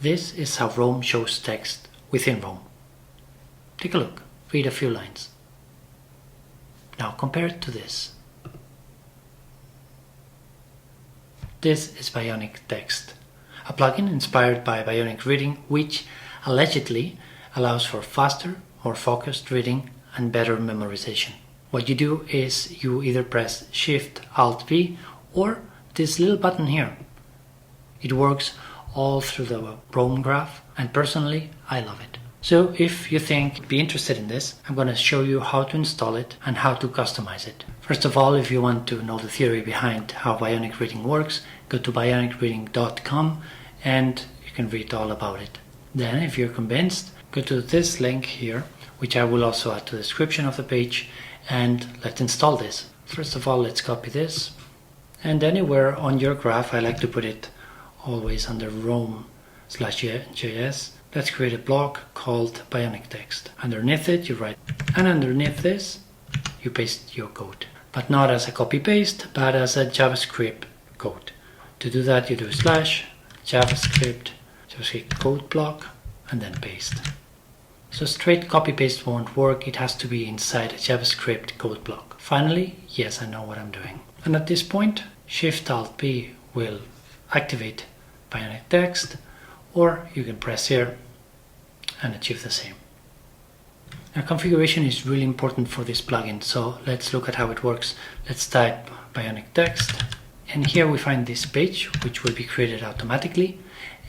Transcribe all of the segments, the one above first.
This is how Rome shows text within Rome. Take a look, read a few lines. Now compare it to this. This is Bionic Text, a plugin inspired by Bionic Reading, which allegedly allows for faster, more focused reading and better memorization. What you do is you either press Shift-Alt-V or this little button here. It works all through the Rome graph, and personally I love it. So if you think you'd be interested in this, I'm going to show you how to install it and how to customize it. First of all, if you want to know the theory behind how Bionic Reading works, go to bionicreading.com and you can read all about it. Then, if you're convinced, go to this link here, which I will also add to the description of the page, and let's install this. First of all, let's copy this, and anywhere on your graph, I like to put it always under Rome/JS. Let's create a block called Bionic Text. Underneath it, you write, and underneath this, you paste your code. But not as a copy-paste, but as a JavaScript code. To do that, you do /JavaScript code block, and then paste. So straight copy-paste won't work, it has to be inside a JavaScript code block. Finally, yes, I know what I'm doing. And at this point, Shift-Alt-P will activate Bionic Text, or you can press here and achieve the same. Now, configuration is really important for this plugin, so let's look at how it works. Let's type Bionic Text, and here we find this page, which will be created automatically,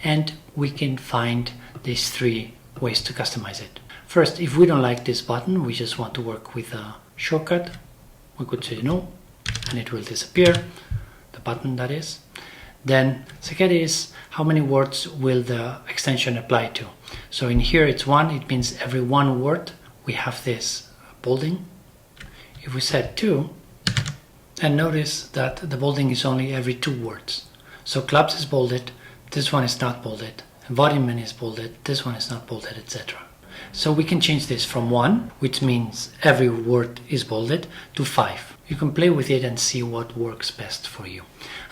and we can find these three ways to customize it. First, if we don't like this button, we just want to work with a shortcut, we could say no, and it will disappear, the button that is. Then, second is how many words will the extension apply to. So in here it's 1, it means every one word we have this bolding. If we set 2, and notice that the bolding is only every 2 words. So clubs is bolded, this one is not bolded, embodiment is bolded, this one is not bolded, etc. So we can change this from 1, which means every word is bolded, to 5. You can play with it and see what works best for you.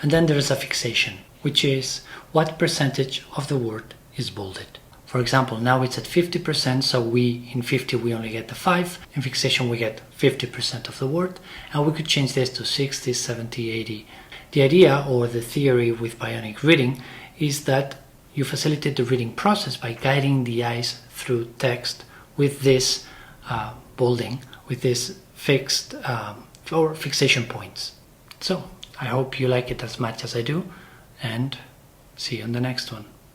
And then there is a fixation, which is what percentage of the word is bolded. For example, now it's at 50%, so in 50 we only get the 5, in fixation we get 50% of the word, and we could change this to 60, 70, 80. The idea, or the theory with Bionic Reading, is that you facilitate the reading process by guiding the eyes through text with this bolding, with this fixed or fixation points. So I hope you like it as much as I do, and see you on the next one.